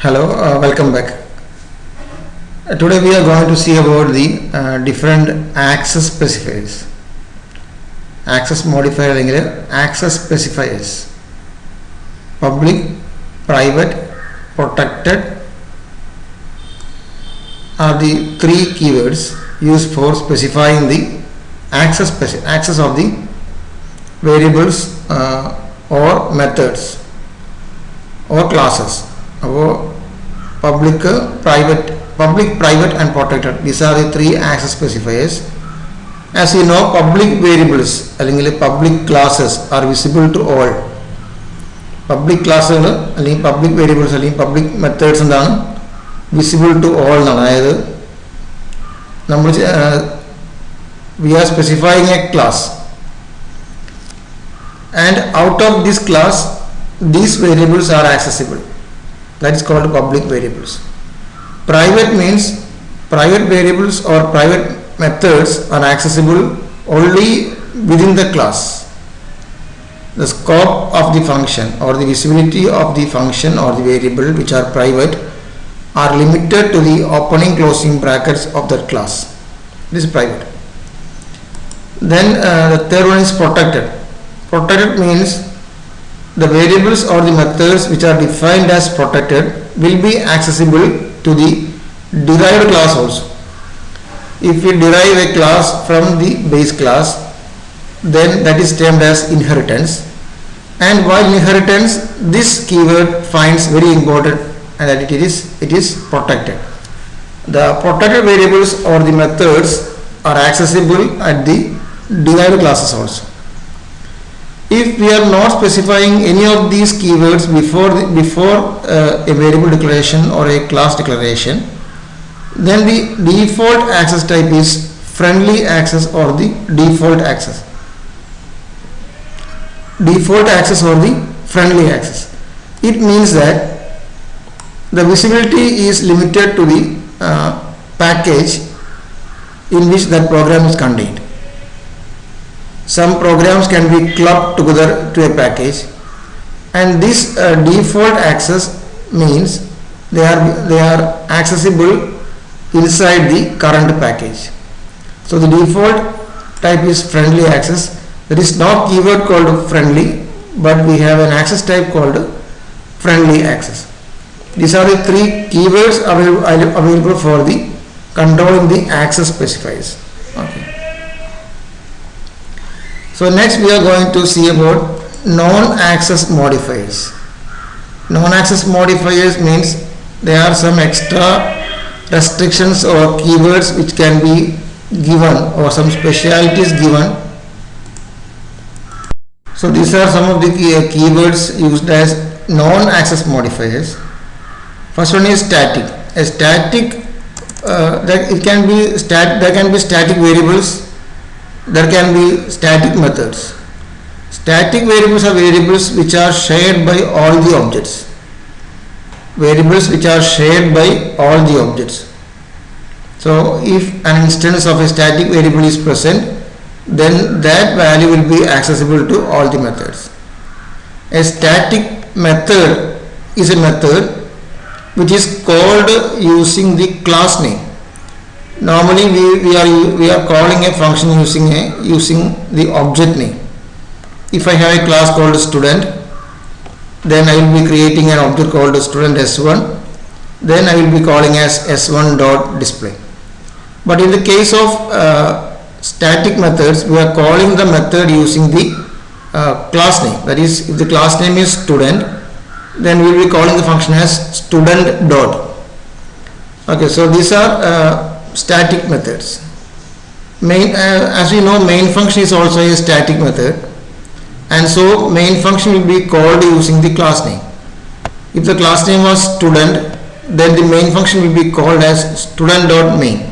Hello, welcome back. Today we are going to see about the different access specifiers. Access modifier അല്ലെങ്കിൽ access specifiers. Public, private, protected are the three keywords used for specifying the access of the variables or methods or classes. Public, private and protected. These are the three access specifiers. As you know, public variables അല്ലെങ്കിൽ public classes are visible to all. Public classes അല്ലെങ്കിൽ public variables അല്ലെങ്കിൽ public methods എന്താണ് visible to all എന്നാണ്. അതായത് നമ്മൾ we are specifying a class and out of this class these variables are accessible. That is called public variables. Private means private variables or private methods are accessible only within the class. The scope of the function or the visibility of the function or the variable which are private are limited to the opening closing brackets of that class. This is private. Then the third one is protected. Protected means the variables or the methods which are defined as protected will be accessible to the derived class also. If we derive a class from the base class, then that is termed as inheritance. And while inheritance, this keyword finds very important and that it is protected. The protected variables or the methods are accessible at the derived classes also. If we are not specifying any of these keywords before a variable declaration or a class declaration, then the default access type is friendly access or the default access. Default access or the friendly access. It means that the visibility is limited to the package in which that program is contained. Some programs can be clubbed together to a package, and this default access means they are accessible inside the current package. So the default type is friendly access. There is no keyword called friendly, but we have an access type called friendly access. These are the three keywords available for the controlling the access specifiers. Okay. So next we are going to see about non-access modifiers. Non-access modifiers means there are some extra restrictions or keywords which can be given or some specialities given. So these are some of the keywords used as non-access modifiers. First one is static. A static there can be static variables. There can be static methods. Static variables are variables which are shared by all the objects. Variables which are shared by all the objects. So if an instance of a static variable is present, then that value will be accessible to all the methods. A static method is a method which is called using the class name. Normally we are calling a function using the object name. If I have a class called student, then I will be creating an object called student s1, then I will be calling as s1.display. But in the case of static methods, we are calling the method using the class name. That is, if the class name is student, then we will be calling the function as student dot. Okay, so these are static methods. As we know, main function is also a static method, and so main function will be called using the class name. If the class name was student, then the main function will be called as student.main.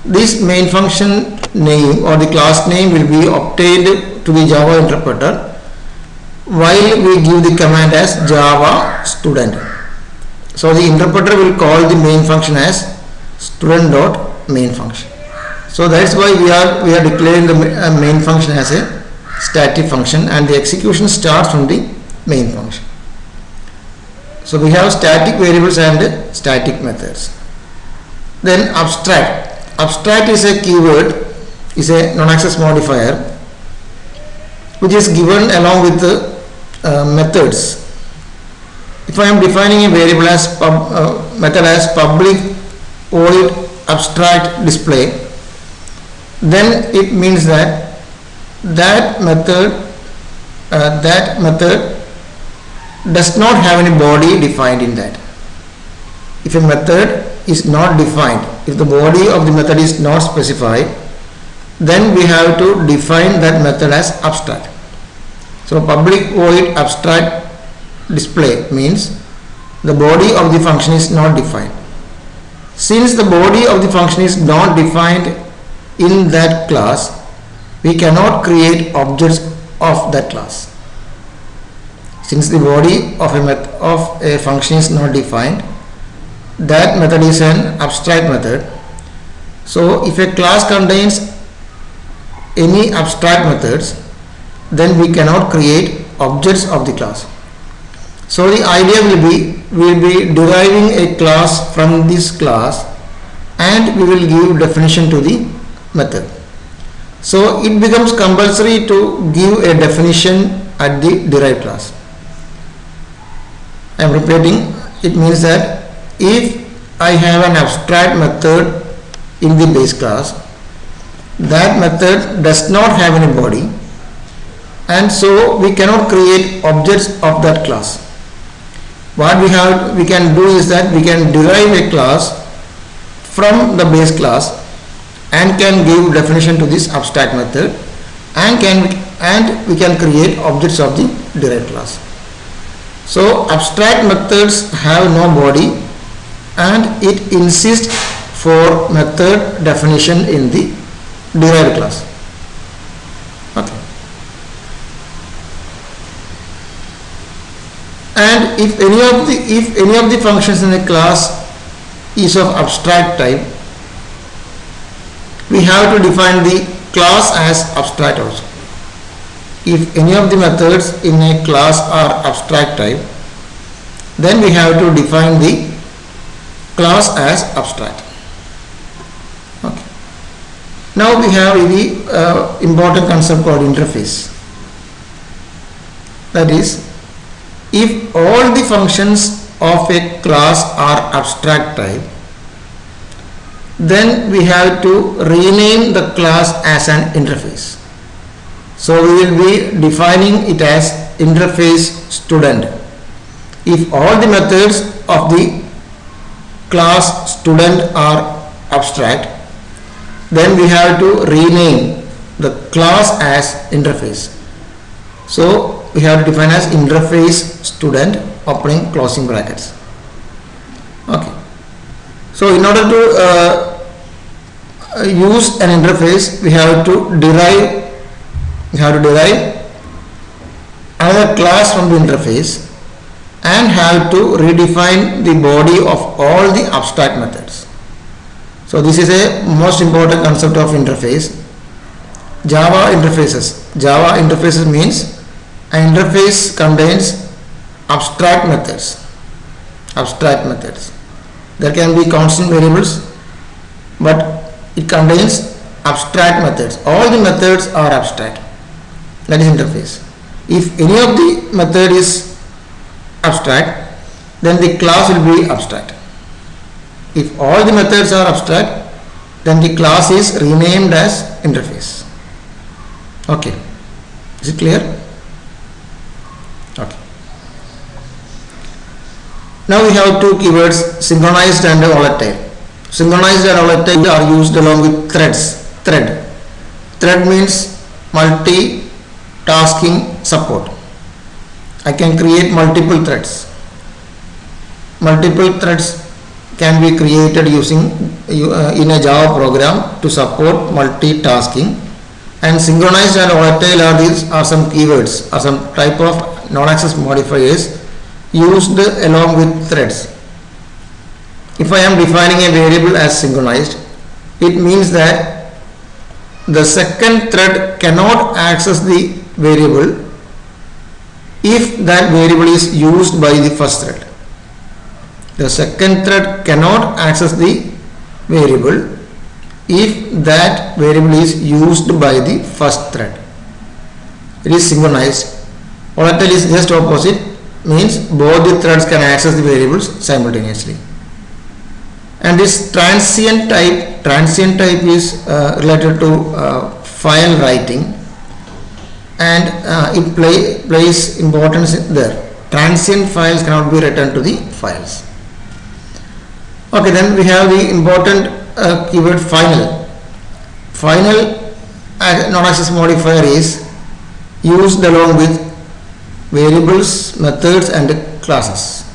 This main function name or the class name will be obtained to the Java interpreter while we give the command as Java student. So the interpreter will call the main function as student.main function. So that's why we are declaring the main function as a static function, and the execution starts from the main function. So we have static variables and static methods. Then abstract. Abstract is a keyword, is a non-access modifier which is given along with the methods. If I am defining a variable as method as public void abstract display, then it means that that method does not have any body defined in that. If a method is not defined, if the body of the method is not specified, then we have to define that method as abstract. So public void abstract display means the body of the function is not defined. Since the body of the function is not defined in that class, we cannot create objects of that class. Since the body of a function is not defined, that method is an abstract method. So if a class contains any abstract methods, then we cannot create objects of the class. So the idea will be deriving a class from this class, and we will give definition to the method. So it becomes compulsory to give a definition at the derived class. I am repeating, it means that if I have an abstract method in the base class, that method does not have any body, and so we cannot create objects of that class. What we can do is that we can derive a class from the base class and can give definition to this abstract method, and we can create objects of the derived class. So abstract methods have no body, and it insists for method definition in the derived class. Okay. And if any of the functions in a class is of abstract type, we have to define the class as abstract also. If any of the methods in a class are abstract type, then we have to define the class as abstract. Okay. Now we have the important concept called interface. That is, if all the functions of a class are abstract type, then we have to rename the class as an interface. So we will be defining it as interface student. If all the methods of the class student are abstract, then we have to rename the class as interface. So we have to define as interface student, opening closing brackets. Okay. So in order to use an interface, we have to derive another class from the interface and have to redefine the body of all the abstract methods. So this is a most important concept of interface. Java interfaces means an interface contains abstract methods. There can be constant variables, but it contains abstract methods. All the methods are abstract. That is interface. If any of the method is abstract, then the class will be abstract. If all the methods are abstract, then the class is renamed as interface. Okay. Is it clear? Okay. Now we have two keywords, synchronized and volatile. Synchronized and volatile are used along with threads. Thread means multi-tasking support. I can create multiple threads. Multiple threads can be created using in a Java program to support multitasking. And synchronized and volatile are some keywords or some type of non-access modifiers used along with threads. If I am defining a variable as synchronized, it means that the second thread cannot access the variable if that variable is used by the first thread. The second thread cannot access the variable if that variable is used by the first thread. It is synchronized. Volatile is just opposite, means both the threads can access the variables simultaneously. And this transient type is related to file writing, and it plays importance there. Transient files cannot be returned to the files. Okay, then we have the important keyword final. Final non-access modifier is used along with variables, methods and classes.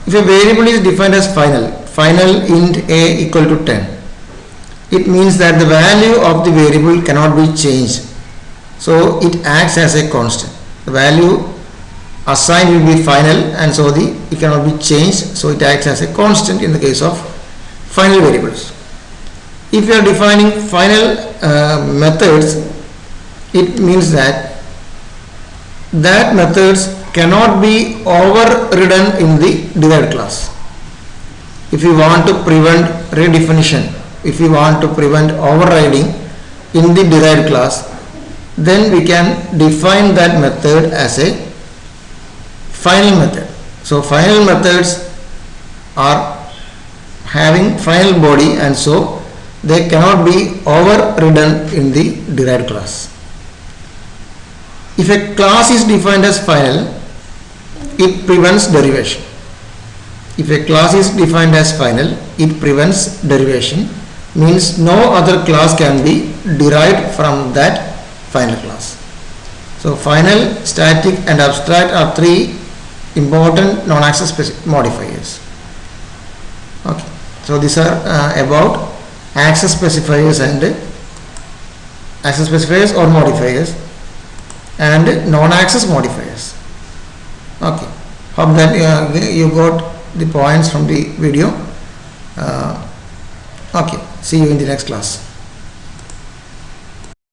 If a variable is defined as final int a equal to 10, it means that the value of the variable cannot be changed, so it acts as a constant. The value assigned will be final, and so it cannot be changed, so it acts as a constant in the case of final variables. If you are defining final methods, it means that methods cannot be overridden in the derived class. If you want to prevent redefinition, if you want to prevent overriding in the derived class, then we can define that method as a final method. So final methods are having final body, and so they cannot be overridden in the derived class. If a class is defined as final, it prevents derivation. If a class is defined as final, it prevents derivation, means no other class can be derived from that final class. So final, static and abstract are three important non-access modifiers. Okay, so these are about access specifiers or modifiers and non-access modifiers. Okay, hope that you got the points from the video. Okay, see you in the next class.